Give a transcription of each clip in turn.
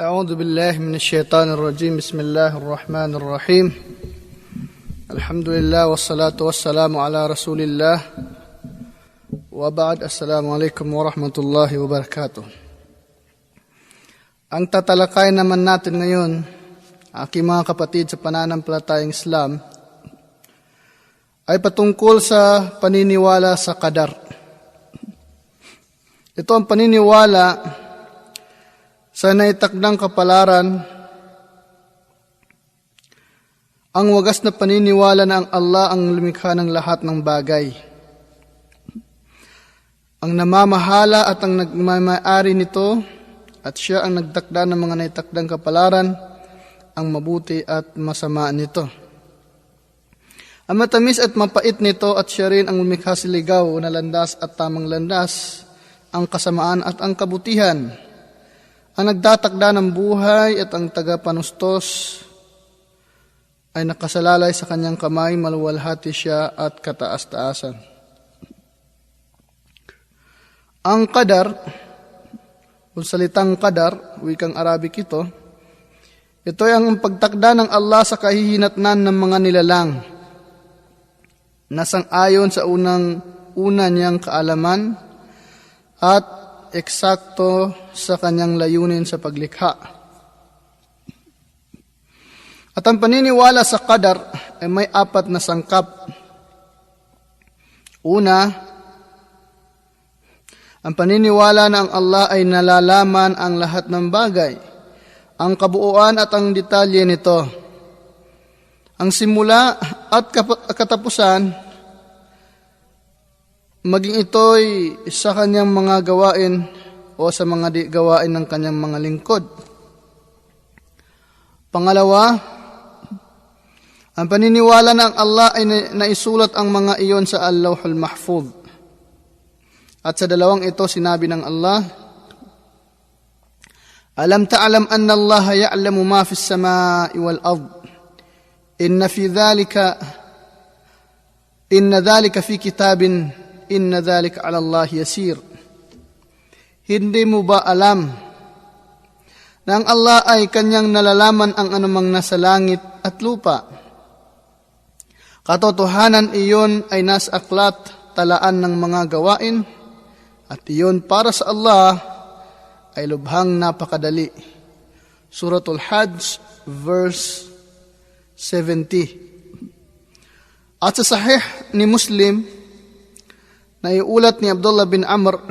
أعوذ بالله من الشيطان الرجيم. بسم الله الرحمن الرحيم. الحمد لله والصلاة والسلام على رسول الله وبعد. السلام عليكم ورحمة الله وبركاته. Ang tatalakay naman natin ngayon, aking mga kapatid sa pananampalatayang Islam, ay patungkol sa paniniwala sa qadar. Ito ang paniniwala sa naitakdang kapalaran, ang wagas na paniniwala na ang Allah ang lumikha ng lahat ng bagay, ang namamahala at ang nagmamayari nito, at siya ang nagtakda ng mga naitakdang kapalaran, ang mabuti at masama nito. Ang matamis at mapait nito, at siya rin ang lumikha sa ligaw na landas at tamang landas, ang kasamaan at ang kabutihan, ang nagtatakda ng buhay at ang tagapanustos ay nakasalalay sa kanyang kamay, maluwalhati siya at kataas-taasan. Ang qadar, o salitang qadar, wikang Arabic ito ay ang pagtakda ng Allah sa kahihinatnan ng mga nilalang na sang-ayon sa una niyang kaalaman at eksakto sa kanyang layunin sa paglikha. At ang paniniwala sa qadar ay may apat na sangkap. Una, ang paniniwala na ang Allah ay nalalaman ang lahat ng bagay, ang kabuuan at ang detalye nito, ang simula at katapusan, maging ito'y sa kanyang mga gawain o sa mga gawain ng kanyang mga lingkod. Pangalawa, ang paniniwala na ang Allah ay naisulat ang mga iyon sa Al-Lawhul Mahfuz. At sa dalawang ito, sinabi ng Allah, Alam ta'alam anna Allah ya'lamu ma fis samai wal ard. Inna dhalika fi kitabin. Inna dhalika 'ala Allah yasir. Hindi mo ba alam na ang Allah ay kanyang nalalaman ang anumang nasa langit at lupa? Katotohanan iyon ay nasa aklat, talaan ng mga gawain, at iyon para sa Allah ay lubhang napakadali. Suratul Hajj, verse 70. At sa Sahih ni Muslim, na iulat ni Abdullah bin Amr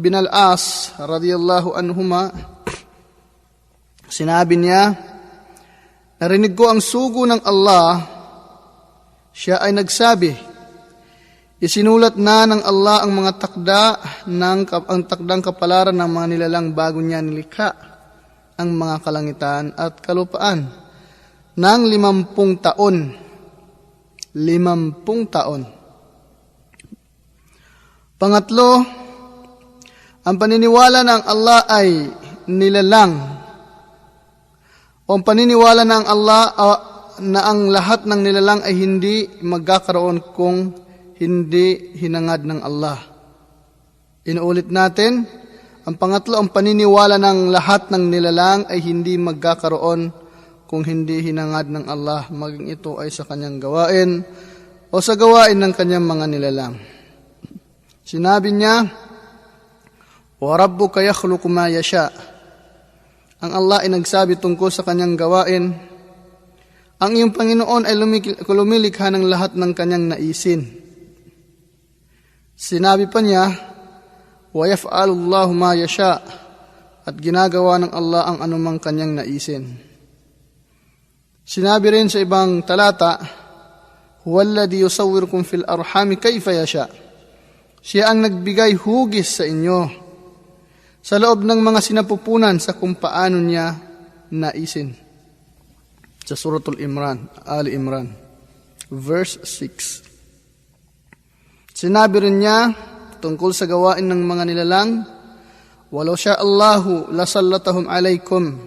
bin al-As radiyallahu anhuma, sinabi niya, narinig ko ang sugo ng Allah, siya ay nagsabi, isinulat na ng Allah ang mga takdang kapalaran ng mga nilalang bago niya nilikha ang mga kalangitan at kalupaan ng 50 taon. 50 taon. Pangatlo, ang paniniwala na ang Allah ay nilalang, o ang paniniwala na ang Allah na ang lahat ng nilalang ay hindi magkakaroon kung hindi hinangad ng Allah. Inuulit natin, ang pangatlo, ang paniniwala ng lahat ng nilalang ay hindi magkakaroon kung hindi hinangad ng Allah, maging ito ay sa kanyang gawain o sa gawain ng kanyang mga nilalang. Sinabi niya, wa rabbuka yakhluqu ma yasha. Ang Allah ay nagsabi tungkol sa kanyang gawain, ang iyong Panginoon ay lumilikha ng lahat ng kanyang naisin. Sinabi pa niya, wa yaf'alu Allahu ma yasha, at ginagawa ng Allah ang anumang kanyang naisin. Sinabi rin sa ibang talata, huwalladhi yusawwirukum fil arhami kayfa yasha. Siya ang nagbigay hugis sa inyo sa loob ng mga sinapupunan sa kung paano niya naisin. Sa Suratul Imran, Ali Imran, verse 6. Sinabi rin niya tungkol sa gawain ng mga nilalang, walau sya Allahu lasallatahum alaykum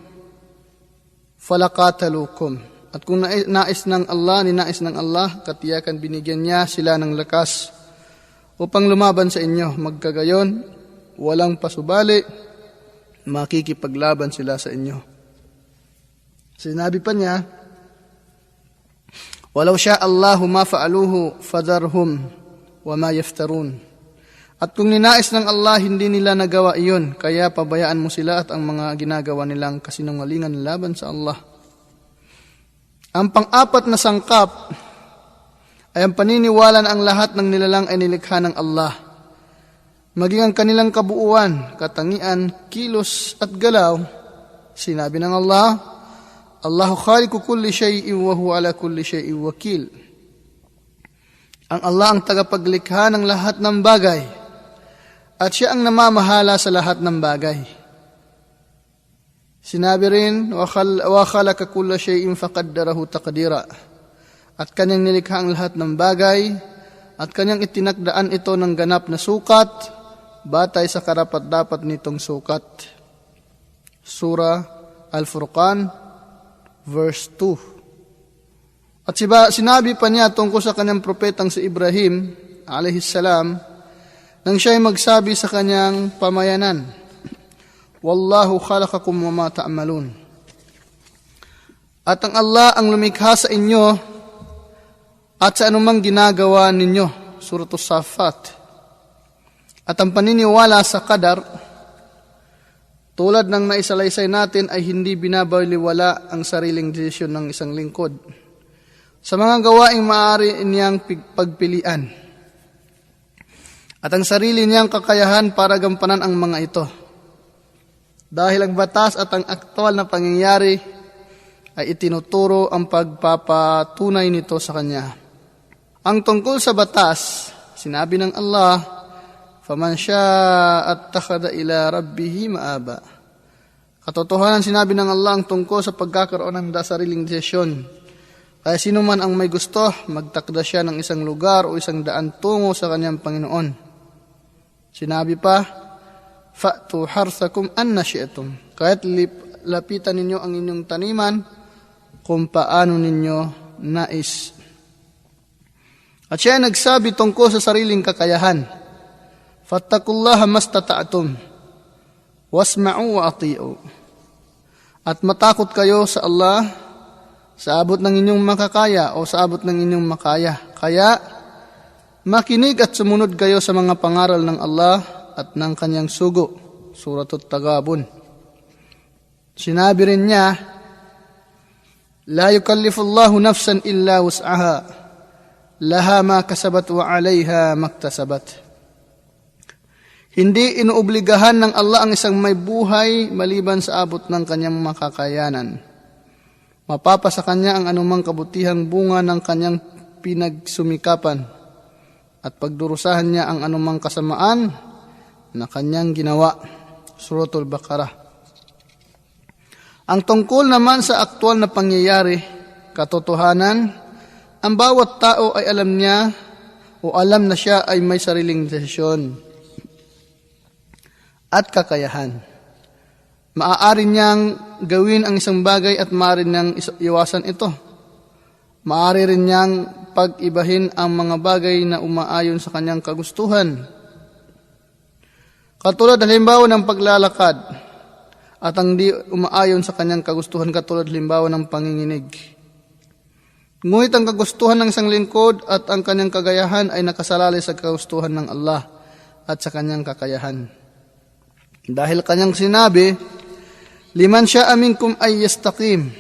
falaqatalukum. At kung ninais ng Allah, katiyakan binigyan niya sila ng lakas upang lumaban sa inyo. Magkagayon, walang pasubali, makikipaglaban sila sa inyo. Sinabi pa niya, "Walau syaa Allahu ma fa'aluhu fadharhum wa ma yaftarun." At kung ninais ng Allah, hindi nila nagawa iyon, kaya pabayaan mo sila at ang mga ginagawa nilang kasinungalingan laban sa Allah. Ang pang-apat na sangkap ay ang paniniwala na ang lahat ng nilalang ay nilikha ng Allah. Maging ang kanilang kabuuan, katangian, kilos at galaw. Sinabi ng Allah, "Allahu khaliqu kulli shay'in wa huwa ala kulli shay'in wakil." Ang Allah ang tagapaglikha ng lahat ng bagay at siya ang namamahala sa lahat ng bagay. Sinabi rin, "Wa khalaqa kulla shay'in faqaddarahu taqdira." At kanyang nilikha ang lahat ng bagay at kanyang itinakdaan ito ng ganap na sukat batay sa karapat-dapat nitong sukat. Surah Al-Furqan, verse 2. At sinabi pa niya tungkol sa kanyang propetang si Ibrahim, alayhis salam, nang siya ay magsabi sa kanyang pamayanan, "Wallahu khalaqakum wa ma ta'malun." At ang Allah ang lumikha sa inyo at sa anumang ginagawa ninyo. Surah As-Saffat. At ang paniniwala sa qadar, tulad ng naisalaysay natin, ay hindi binabaliwala ang sariling desisyon ng isang lingkod sa mga gawaing maaari niyang pagpilian at ang sarili niyang kakayahan para gampanan ang mga ito. Dahil ang batas at ang aktwal na pangyayari ay itinuturo ang pagpapatunay nito sa kanya. Ang tungkol sa batas, sinabi ng Allah, "Faman syaa'a attakhadha ila rabbih ma'aba." Katotohanan, sinabi ng Allah ang tungkol sa pagkakaroon ng sariling desisyon. Kaya sino man ang may gusto, magtakda siya ng isang lugar o isang daan tungo sa kanyang Panginoon. Sinabi pa, "Fa'tu harsakum anna syi'tum." Kaya't lapitan ninyo ang inyong taniman kung paano ninyo nais. At siya ay nagsabi tungkol sa sariling kakayahan, "Fattakullaha mastata'tum, wasma'u wa ati'u." At matakot kayo sa Allah sa abot ng inyong makakaya o sa abot ng inyong makaya. Kaya, makinig at sumunod kayo sa mga pangaral ng Allah at ng kanyang sugo. Surah At-Taghabun. Sinabi rin niya, "La yukallifullahu nafsan illa wus'aha, laha ma kasabat wa 'alayha maktasabat." Hindi inuobligahan ng Allah ang isang may buhay maliban sa abot ng kanyang makakayanan. Mapapasa kanya ang anumang kabutihang bunga ng kanyang pinagsumikapan at pagdurusahan niya ang anumang kasamaan na kanyang ginawa. Suratul Baqarah. Ang tungkol naman sa aktwal na pangyayari, katotohanan, ang bawat tao ay alam niya o alam na siya ay may sariling desisyon at kakayahan. Maaari niyang gawin ang isang bagay at maaari niyang iwasan ito. Maaari rin niyang pag-ibahin ang mga bagay na umaayon sa kanyang kagustuhan. Katulad halimbawa ng paglalakad at ang di umaayon sa kanyang kagustuhan, katulad halimbawa ng panginginig. Ngunit ang kagustuhan ng isang lingkod at ang kanyang kagayahan ay nakasalalay sa kagustuhan ng Allah at sa kanyang kakayahan. Dahil kanyang sinabi, "Liman syaa'a minkum ay yastaqim,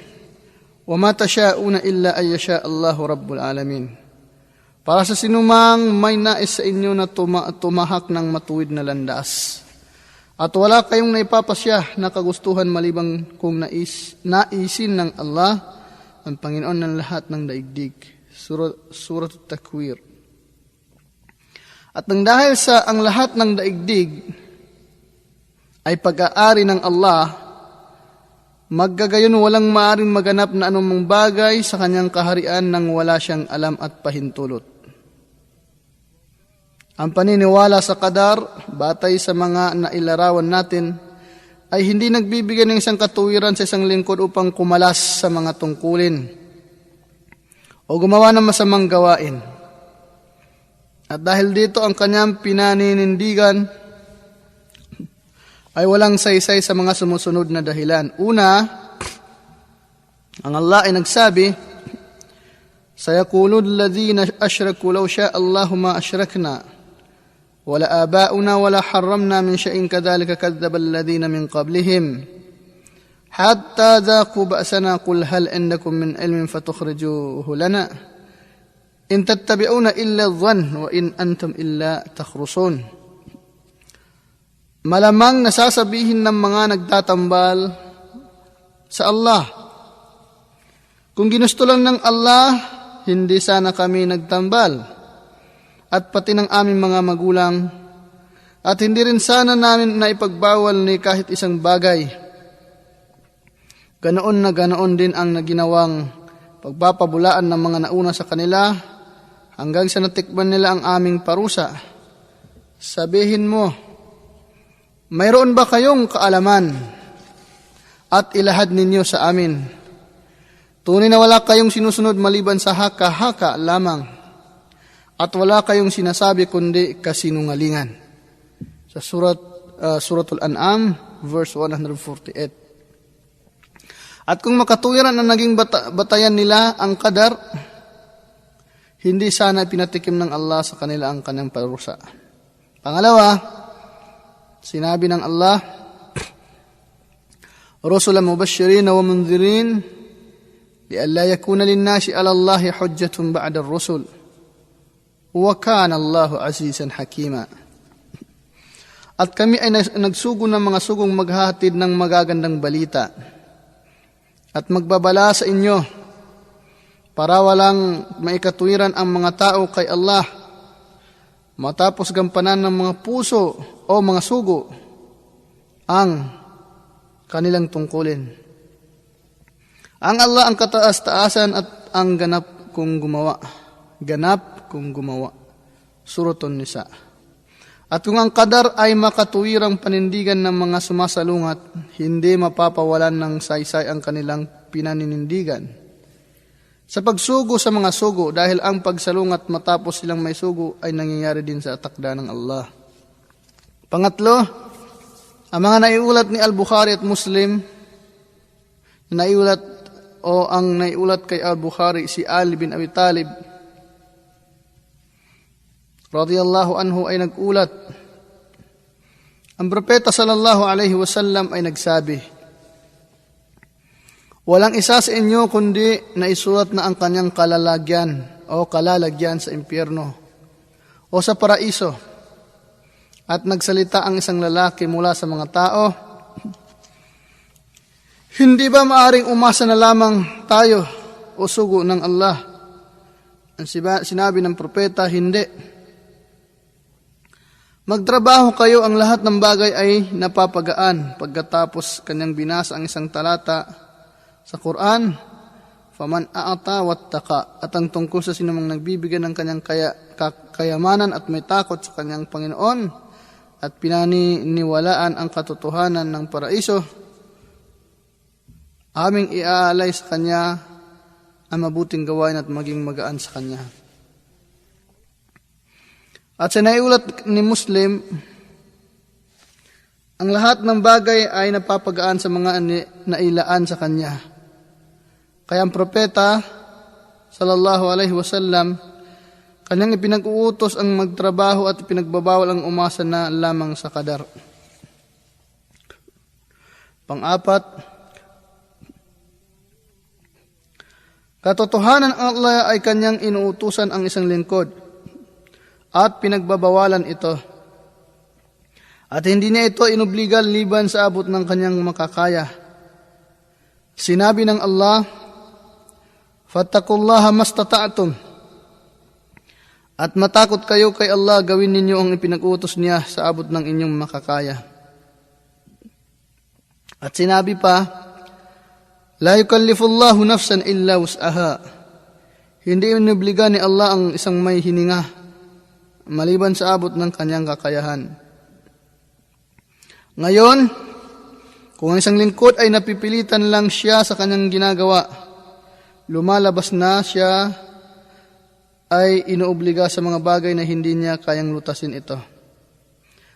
wa ma tasyauna illa ay yasha Allahu Rabbul Alamin." Para sa sinumang may nais sa inyo na tumahak ng matuwid na landas. At wala kayong naipapasya na kagustuhan malibang kung naisin ng Allah, ang Panginoon ng lahat ng daigdig. Surah At-Takwir. At nang dahil sa ang lahat ng daigdig ay pag-aari ng Allah, maggagayon walang maaring maganap na anumang bagay sa kanyang kaharian nang wala siyang alam at pahintulot. Ang paniniwala sa qadar, batay sa mga nailarawan natin, ay hindi nagbibigay ng isang katuwiran sa isang lingkod upang kumalas sa mga tungkulin o gumawa ng masamang gawain. At dahil dito ang kanyang pinaninindigan ay walang saysay sa mga sumusunod na dahilan. Una, Ang Allah ay nagsabi, "Sayaqulu alladhina ashraku law sha'a Allahu ma ashrakna wala abauna wala harramna min shay'in kadhalika kadzdzaba alladhina min qablihim hatta dhaqu ba'sana qul hal indakum min ilmin fatukhrijuhu lana in tattabi'una illa adh-dhann wa in antum illa takhrusun." Malamang nasasabihin ng mga nagtatambal sa Allah, kung ginusto lang ng Allah, hindi sana kami nagtambal, at pati ng aming mga magulang, at hindi rin sana namin naipagbawal ni kahit isang bagay. Ganoon din ang naginawang pagpapabulaan ng mga nauna sa kanila, hanggang sa natikman nila ang aming parusa. Sabihin mo, mayroon ba kayong kaalaman at ilahad ninyo sa amin? Tunay na wala kayong sinusunod maliban sa haka-haka lamang, at wala kayong sinasabi kundi kasinungalingan. Sa Suratul An'am, verse 148. At kung makatuwiran ang naging batayan nila ang qadar, hindi sana pinatikim ng Allah sa kanila ang kanyang parusa. Pangalawa, sinabi ng Allah, "Rusulan mubashirin wa mundhirin li'alla yakuna lin-nasi 'ala Allahi hujjatun ba'da ar-rusul wa kana Allahu 'azizan hakima." At kami ay nagsugo ng mga sugong maghahatid ng magagandang balita at magbabala sa inyo para walang maikatuwiran ang mga tao kay Allah matapos gampanan ng mga puso o mga sugo ang kanilang tungkulin. Ang Allah ang kataas-taasan at ang ganap kung gumawa. Ganap kung gumawa. Suratun Nisa. At kung ang qadar ay makatuwirang panindigan ng mga sumasalungat, hindi mapapawalan ng saysay ang kanilang pinaninindigan sa pagsugo sa mga sugo, dahil ang pagsalungat matapos silang may sugo ay nangyayari din sa takda ng Allah. Pangatlo, ang mga naiulat ni Al-Bukhari at Muslim, ang naiulat kay Al-Bukhari si Ali bin Abi Talib radiyallahu anhu ay nagulat. Ang propeta sallallahu alaihi wasallam ay nagsabi, "Walang isa sa inyo kundi naisulat na ang kanyang kalalagyan o kalalagyan sa impyerno o sa paraiso. At nagsalita ang isang lalaki mula sa mga tao, hindi ba maaring umasa na lamang tayo o sugo ng Allah?" Ang sinabi ng propeta, "Hindi. Magtrabaho kayo, ang lahat ng bagay ay napapagaan." Pagkatapos kanyang binasa ang isang talata sa Quran, "Faman a'ata wattaqa," at ang tungkol sa sinumang nagbibigay ng kanyang kayamanan at may takot sa kanyang Panginoon at pinaniniwalaan ang katotohanan ng paraiso, aming iaalay sa kanya ang mabuting gawain at maging magaan sa kanya. At sa naiulat ni Muslim, ang lahat ng bagay ay napapagaan sa mga nailaan sa kanya. Kaya ang propeta sallallahu alaihi wasallam, kanyang ipinag-uutos ang magtrabaho at ipinagbabawal ang umasa na lamang sa qadar. Pang-apat, katotohanan ang Allah ay kanyang inuutusan ang isang lingkod at pinagbabawalan ito. At hindi niya ito inobligal liban sa abot ng kanyang makakaya. Sinabi ng Allah, "Fattaqullaha mastata'tum." At matakot kayo kay Allah, gawin ninyo ang ipinag-utos niya sa abot ng inyong makakaya. At sinabi pa, "La yukallifullahu nafsan illa wus'aha." Hindi inobliga ni Allah ang isang may hininga maliban sa abot ng kanyang kakayahan. Ngayon, kung ang isang lingkod ay napipilitan lang siya sa kanyang ginagawa, lumalabas na siya ay inuobliga sa mga bagay na hindi niya kayang lutasin ito.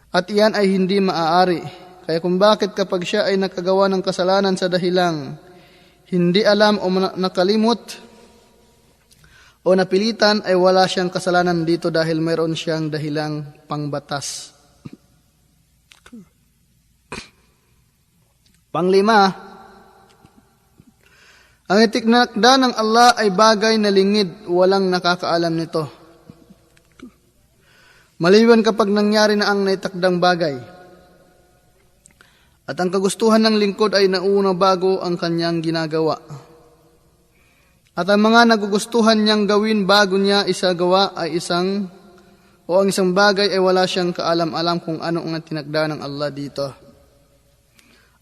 At iyan ay hindi maaari. Kaya kung bakit kapag siya ay nakagawa ng kasalanan sa dahilang hindi alam o nakalimot o napilitan, ay wala siyang kasalanan dito dahil mayroon siyang dahilang pangbatas. Panglima, ang itinakda ng Allah ay bagay na lingid, walang nakakaalam nito. Maliban kapag nangyari na ang naitakdang bagay. At ang kagustuhan ng lingkod ay nauna bago ang kanyang ginagawa. At ang mga nagugustuhan niyang gawin bago niya isagawa ay ang isang bagay ay wala siyang kaalam-alam kung ano ang tinakda ng Allah dito.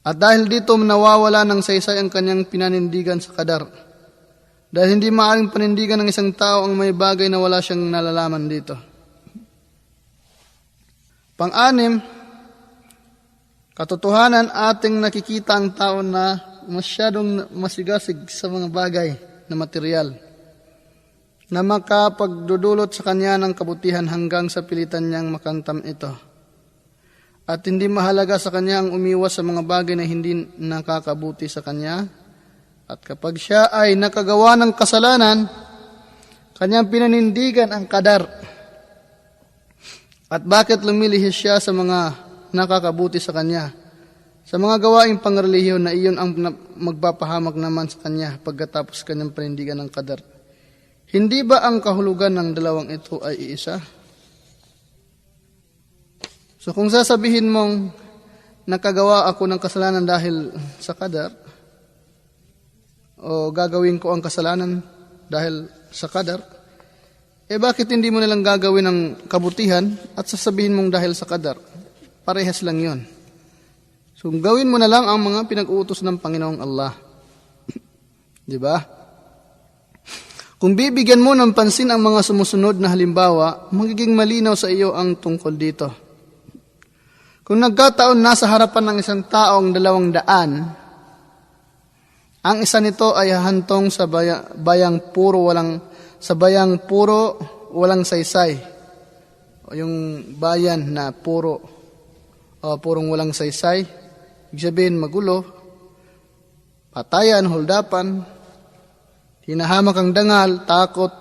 At dahil dito nawawala ng saysay ang kanyang pinanindigan sa qadar. Dahil hindi maaaring panindigan ng isang tao ang may bagay na wala siyang nalalaman dito. Pang-anim, katotohanan ating nakikita ang tao na masyadong masigasig sa mga bagay na material na makapagdudulot sa kanya ng kabutihan hanggang sa pilitan niyang makantam ito. At hindi mahalaga sa kanya ang umiwas sa mga bagay na hindi nakakabuti sa kanya. At kapag siya ay nakagawa ng kasalanan, kanyang pinanindigan ang qadar. At bakit lumilihis siya sa mga nakakabuti sa kanya? Sa mga gawaing pangrelihiyon na iyon ang magpapahamak naman sa kanya pagkatapos kanyang panindigan ng qadar. Hindi ba ang kahulugan ng dalawang ito ay iisa? So kung sasabihin mong nakagawa ako ng kasalanan dahil sa qadar, o gagawin ko ang kasalanan dahil sa qadar, bakit hindi mo nilang gagawin ng kabutihan at sasabihin mong dahil sa qadar? Parehas lang yon. So gawin mo na lang ang mga pinag-uutos ng Panginoong Allah. Di ba? Kung bibigyan mo ng pansin ang mga sumusunod na halimbawa, magiging malinaw sa iyo ang tungkol dito. Kung nagkataon nasa harapan ng isang taong 200, ang isa nito ay hahantong sa bayang puro walang saysay. O yung bayan na purong walang saysay, ibig sabihin magulo, patayan, holdapan, hinahamak ang dangal, takot,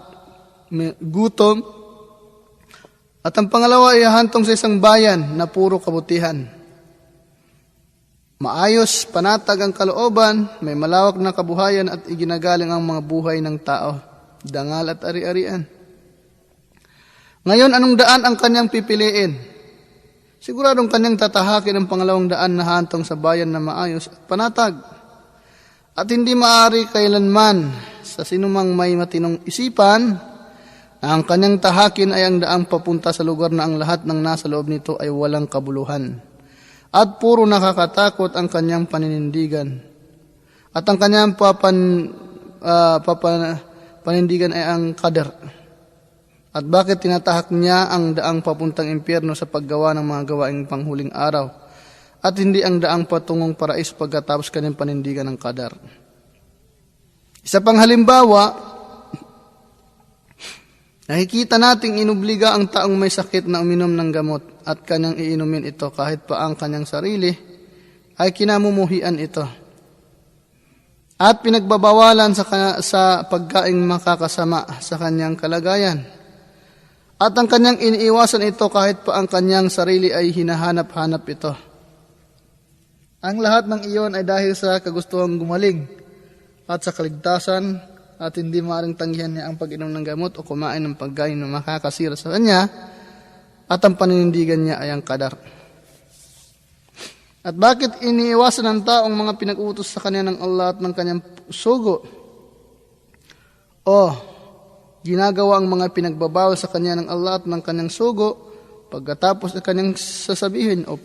gutom. At ang pangalawa ay hahantong sa isang bayan na puro kabutihan. Maayos, panatag ang kalooban, may malawak na kabuhayan at iginagaling ang mga buhay ng tao, dangal at ari-arian. Ngayon, anong daan ang kanyang pipiliin? Siguradong kanyang tatahakin ang pangalawang daan na hahantong sa bayan na maayos at panatag. At hindi maaari kailanman sa sinumang may matinong isipan, ang kanyang tahakin ay ang daang papunta sa lugar na ang lahat ng nasa loob nito ay walang kabuluhan. At puro nakakatakot ang kanyang paninindigan. At ang kanyang panindigan ay ang qadar. At bakit tinatahak niya ang daang papuntang impyerno sa paggawa ng mga gawaing panghuling araw? At hindi ang daang patungong paraiso pagkatapos kanyang panindigan ng qadar. Isa pang halimbawa, nakikita nating inubliga ang taong may sakit na uminom ng gamot at kanyang iinumin ito kahit pa ang kanyang sarili ay kinamumuhian ito. At pinagbabawalan sa pagkaing makakasama sa kanyang kalagayan. At ang kanyang iniiwasan ito kahit pa ang kanyang sarili ay hinahanap-hanap ito. Ang lahat ng iyon ay dahil sa kagustuhang gumaling at sa kaligtasan at hindi maaaring tanggihan niya ang pag-inom ng gamot o kumain ng pagkain na makakasira sa kanya at ang paninindigan niya ay ang qadar. At bakit iniiwasan ng taong mga pinag-utos sa kanya ng Allah at ng kanyang sugo? O ginagawa ang mga pinagbabawal sa kanya ng Allah at ng kanyang sugo pagkatapos ay kanyang sasabihin o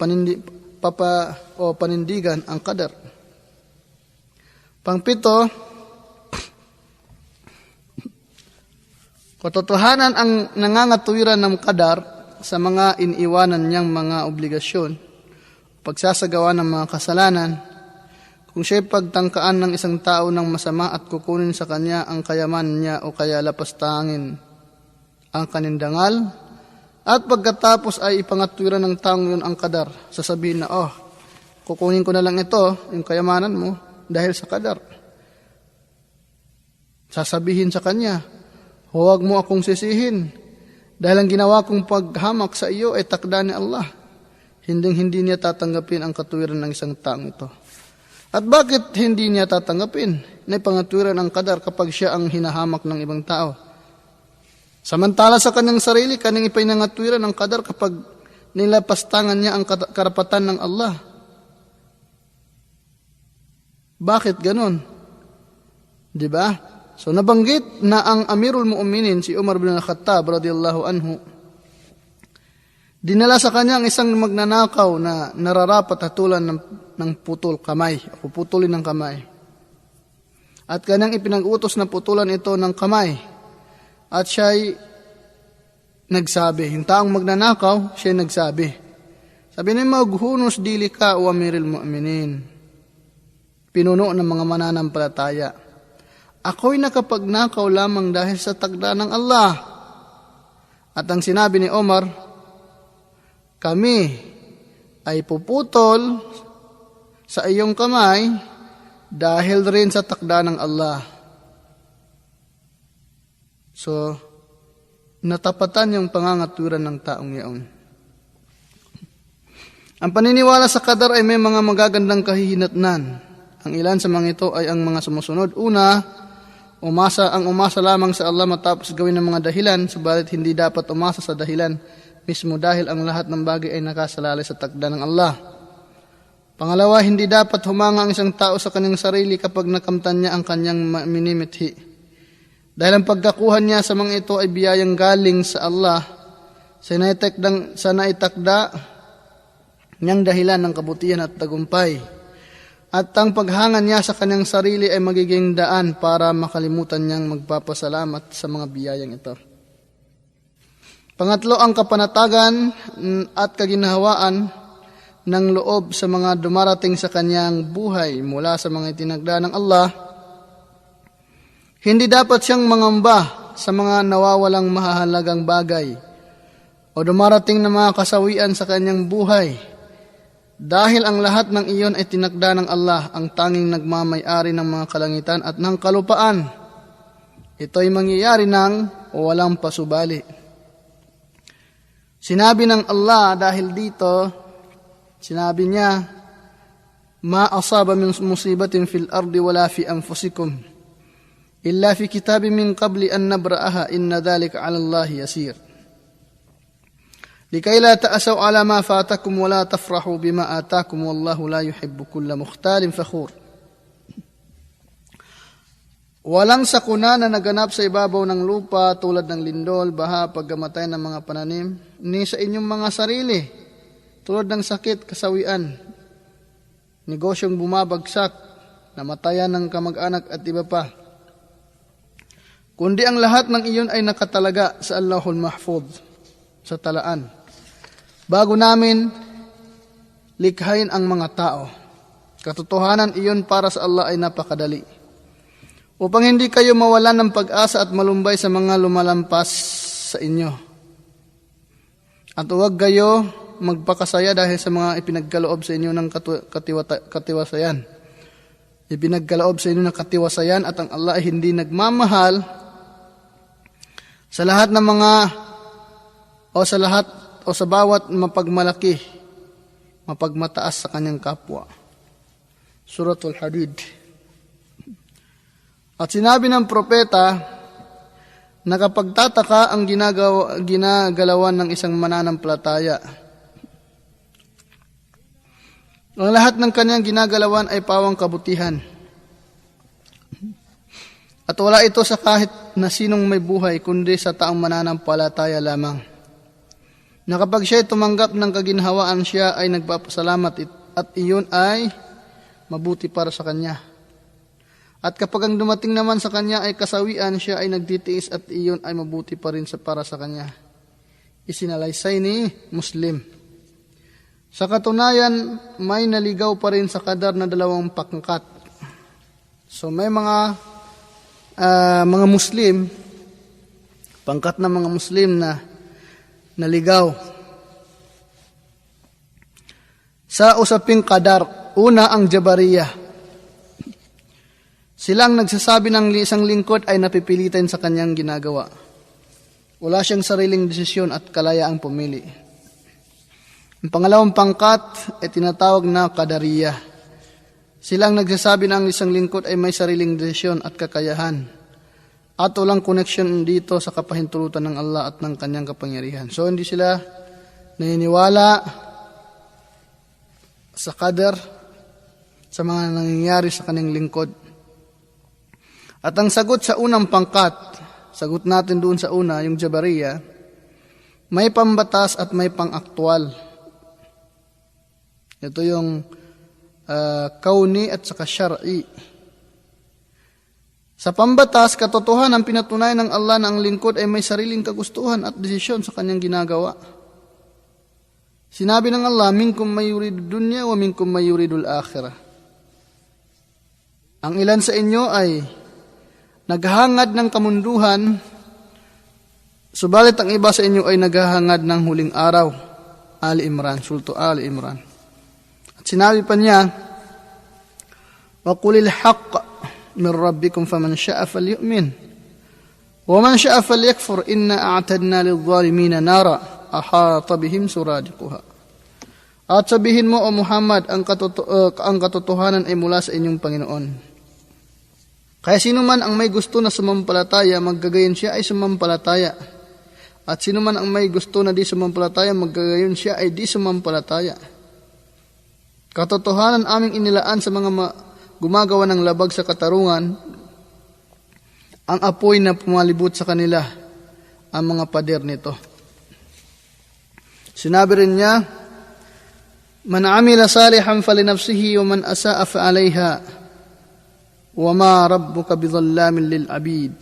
panindigan ang qadar. Pangpito, katotohanan ang nangangatuwiran ng qadar sa mga iniiwanan niyang mga obligasyon, pagsasagawa ng mga kasalanan, kung siya'y pagtangkaan ng isang tao ng masama at kukunin sa kanya ang kayaman niya o kaya lapastangin ang kanindangal, at pagkatapos ay ipangatwiran ng taong yun ang qadar, sasabihin na, kukunin ko na lang ito, yung kayamanan mo, dahil sa qadar. sasabihin sa kanya, huwag mo akong sisihin dahil ang ginawa kong paghamak sa iyo ay takda ni Allah. Hindi niya tatanggapin ang katuwiran ng isang taong ito. At bakit hindi niya tatanggapin na ipangatuwiran ang qadar kapag siya ang hinahamak ng ibang tao? Samantala sa kanyang sarili, kanyang ipinangatwiran ang qadar kapag nilapastangan niya ang karapatan ng Allah. Bakit ganon? Diba? So nabanggit na ang Amirul Mu'minin, si Umar bin Al-Khattab radiyallahu anhu, dinala sa kanya ang isang magnanakaw na nararapat hatulan ng putol kamay, o putulin ng kamay. At kanyang ipinag-utos na putulan ito ng kamay. At siya'y nagsabi, yung taong magnanakaw, siya'y nagsabi. Sabi niya, maghunos dili ka o Amirul Mu'minin, pinuno ng mga mananampalataya. Ako'y nakapagnakaw lamang dahil sa takda ng Allah. At ang sinabi ni Omar, kami ay puputol sa iyong kamay dahil rin sa takda ng Allah. So, natapatan yung pangangatwiran ng taong iyon. Ang paniniwala sa qadar ay may mga magagandang kahihinatnan. Ang ilan sa mga ito ay ang mga sumusunod. Una, umasa lamang sa Allah matapos gawin ng mga dahilan, subalit hindi dapat umasa sa dahilan mismo dahil ang lahat ng bagay ay nakasalalay sa takda ng Allah. Pangalawa, hindi dapat humanga ang isang tao sa kanyang sarili kapag nakamtan niya ang kanyang minimithi. Dahil ang pagkakuha niya sa mga ito ay biyayang galing sa Allah sa naitakda niyang dahilan ng kabutihan at tagumpay. At ang paghanga niya sa kanyang sarili ay magiging daan para makalimutan niyang magpapasalamat sa mga biyayang ito. Pangatlo, ang kapanatagan at kaginhawaan ng loob sa mga dumarating sa kanyang buhay mula sa mga itinagda ng Allah. Hindi dapat siyang mangamba sa mga nawawalang mahahalagang bagay o dumarating na mga kasawian sa kanyang buhay. Dahil ang lahat ng iyon ay tinakda ng Allah, ang tanging nagmamay-ari ng mga kalangitan at ng kalupaan. Ito ay mangyayari ng walang pasubali. Sinabi ng Allah dahil dito, sinabi niya, ma asaba min musibatin fil ardi wala fi anfusikum illa fi kitabin min qabli an nabra'aha inna dhalika 'ala Allah yasir. Likay la ta'asaw 'ala ma fatakum wa la tafrahu bima atakum wallahu la yuhibbu kulla mukhtalin fakhur. Walang sakuna na naganap sa ibabaw ng lupa tulad ng lindol, baha, pagkamatay ng mga pananim, ni sa inyong mga sarili, tulad ng sakit, kasawian, negosyong bumabagsak, namatayan ng kamag-anak at iba pa. Kundi ang lahat ng iyon ay nakatalaga sa Allahul Mahfuz, sa talaan. Bago namin likhain ang mga tao, katotohanan iyon para sa Allah ay napakadali. Upang hindi kayo mawalan ng pag-asa at malumbay sa mga lumalampas sa inyo. At huwag kayo magpakasaya dahil sa mga ipinagkaloob sa inyo ng katiwasayan. Ipinagkaloob sa inyo ng katiwasayan at ang Allah ay hindi nagmamahal sa lahat ng mga o sa bawat mapagmalaki, mapagmataas sa kanyang kapwa. Suratul Hadid. At sinabi ng propeta na kapag tataka ang ginagalawan ng isang mananampalataya, ang lahat ng kanyang ginagalawan ay pawang kabutihan. At wala ito sa kahit na sinong may buhay, kundi sa taong mananampalataya lamang. Na kapag siya ay tumanggap ng kaginhawaan, siya ay nagpapasalamat at iyon ay mabuti para sa kanya. At kapag ang dumating naman sa kanya ay kasawian, siya ay nagtitiis at iyon ay mabuti pa rin para sa kanya. Isinalaysay ni Muslim. Sa katunayan, may naligaw pa rin sa qadar na 2 pangkat. So may mga Muslim, pangkat na mga Muslim na naligaw. Sa usaping qadar, una ang Jabariyah. Silang nagsasabi ng isang lingkod ay napipilitan sa kanyang ginagawa. Wala siyang sariling desisyon at kalayaang pumili. Ang pangalawang pangkat ay tinatawag na Qadariyah. Silang nagsasabi na ang isang lingkod ay may sariling desisyon at kakayahan at walang koneksyon dito sa kapahintulutan ng Allah at ng kanyang kapangyarihan. So hindi sila naniniwala sa qadar, sa mga nangyayari sa kanyang lingkod. At ang sagot sa unang pangkat, sagot natin doon sa una, yung Jabariyah, may pambatas at may pang-aktwal. Ito yung kauni at saka syar'i. Sa pambatas, katotohanan ang pinatunayan ng Allah na ang lingkod ay may sariling kagustuhan at desisyon sa kanyang ginagawa. Sinabi ng Allah, minkum may yuridul dunya wa minkum may yuridul akhirah. Ang ilan sa inyo ay naghahangad ng kamunduhan, subalit ang iba sa inyo ay naghahangad ng huling araw. Ali Imran, Sulto Ali Imran. At sinabi pa niya, وَقُلِ الْحَقَّ مِنْ رَبِّكُمْ فَمَنْ شَاءَ فَلْيُؤْمِنْ وَمَنْ شَاءَ فَلْيَكْفُرْ إِنَّا أَعْتَدْنَا لِلظَّالِمِينَ نَارًا أَحَاطَ بِهِمْ سُرَادِقُهَا. At sabihin mo, O Muhammad, ang katotohanan ay mula sa inyong Panginoon. Kaya sino man ang may gusto na sumampalataya, maggagayon siya ay sumampalataya. At sino man ang may gusto na di sumampalataya, maggagayon siya ay di sumampalataya. Katotohanan aming inilaan sa mga gumagawa ng labag sa katarungan, ang apoy na pumalibot sa kanila, ang mga pader nito. Sinabi rin niya, Man amila salihan falinafsihi wa man asa'a fa'alayha wa ma rabbuka bidhallamin lil abid.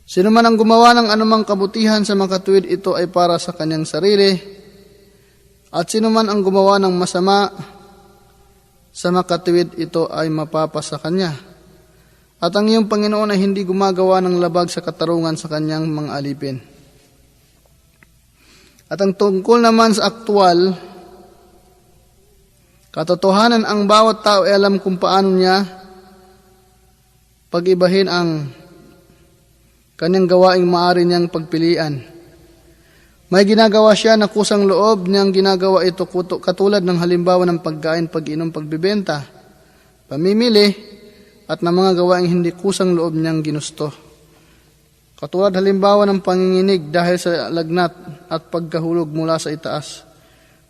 Sino man ang gumawa ng anumang kabutihan sa makatuwid, ito ay para sa kanyang sarili. At sino man ang gumawa ng masama sa makatuwid, ito ay mapapa sa kanya. At ang iyong Panginoon ay hindi gumagawa ng labag sa katarungan sa kanyang mga alipin. At ang tungkol naman sa aktwal, katotohanan ang bawat tao ay alam kung paano niya pag-ibahin ang kanyang gawaing maaari niyang pagpilian. May ginagawa siya na kusang loob niyang ginagawa ito katulad ng halimbawa ng pagkain, pag-inom, pagbibenta, pamimili, at ng mga gawaing hindi kusang loob niyang ginusto. Katulad halimbawa ng panginginig dahil sa lagnat at pagkahulog mula sa itaas.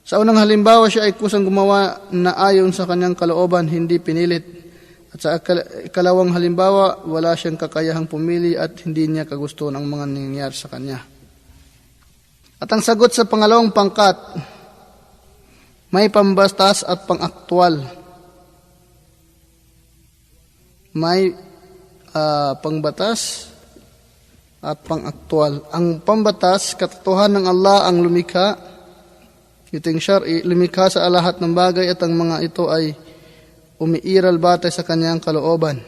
Sa unang halimbawa, siya ay kusang gumawa na ayon sa kanyang kalooban, hindi pinilit. At sa ikalawang halimbawa, wala siyang kakayahang pumili at hindi niya kagustuhan ang mga nangyayari sa kanya. At ang sagot sa pangalawang pangkat, may pambatas at pang-aktwal. May pangbatas at pang-aktwal. Ang pambatas, katotohanan ng Allah ang lumikha, ito yung syar'i, lumikha sa lahat ng bagay at ang mga ito ay umiiral batay sa kanyang kalooban.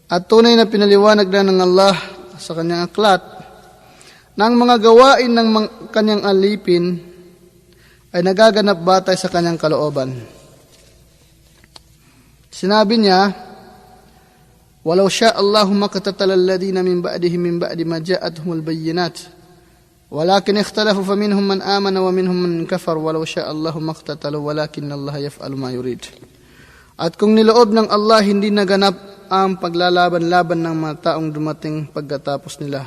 At tunay na pinaliwanag na ng Allah sa kanyang aklat na ang mga gawain ng kanyang alipin ay nagaganap batay sa kanyang kalooban. Sinabi niya, Walau sya Allahu maqtatala alladhina min ba'dihim min ba'di ma ja'atuhumul bayyinat walakin ikhtalafu faminhum man amana wa minhum man kafar walau sya Allahu maqtatalu walakin Allah yaf'alu ma yurid. At kung niloob ng Allah, hindi naganap ang paglalaban-laban ng mga taong dumating pagkatapos nila.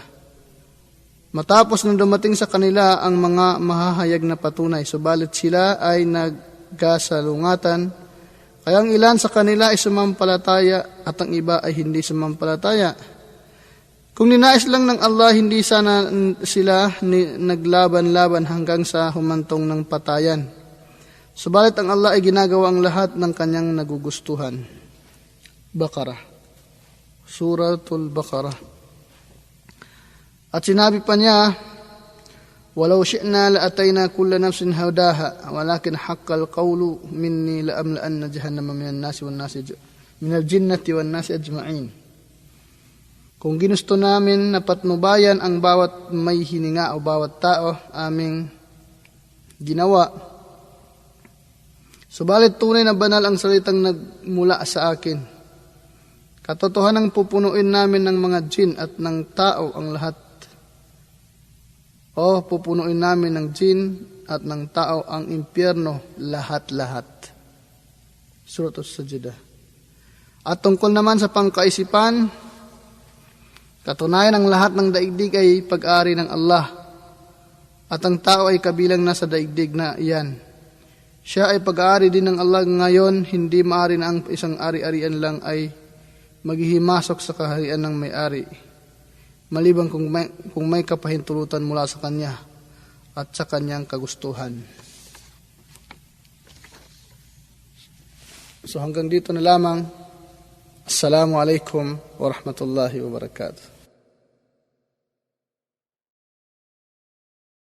Matapos nang dumating sa kanila ang mga mahahayag na patunay, subalit sila ay nagkasalungatan. Kaya ang ilan sa kanila ay sumampalataya at ang iba ay hindi sumampalataya. Kung ninais lang ng Allah, hindi sana sila naglaban-laban hanggang sa humantong ng patayan. Subalit ang Allah ay ginagawa ang lahat ng kanyang nagugustuhan. Baqarah, Suratul Baqarah. At sinabi pa niya, Walau syi'na la'atayna kulla nafsin hudaha walakin haqqal qawlu minni la'amla'anna jahannama minal jinnati wan nasi ajma'in. Kung ginusto namin na patnubayan ang bawat may hininga o bawat tao, aming ginawa. Subalit tunay na banal ang salitang nagmula sa akin. Katotohanan pupunuin namin ng mga jin at ng tao ang lahat. O pupunuin namin ng jin at ng tao ang impyerno lahat-lahat. Surat As-Sajdah. At tungkol naman sa pangkaisipan, katunayan ang lahat ng daigdig ay pag-ari ng Allah at ang tao ay kabilang na sa daigdig na iyan. Siya ay pag-ari din ng Allah ngayon, hindi maari na ang isang ari-arian lang ay maghihimasok sa kaharian ng may-ari, maliban kung may kapahintulutan mula sa kanya at sa kanyang kagustuhan. So hanggang dito na lamang. Assalamu alaikum warahmatullahi wabarakatuh.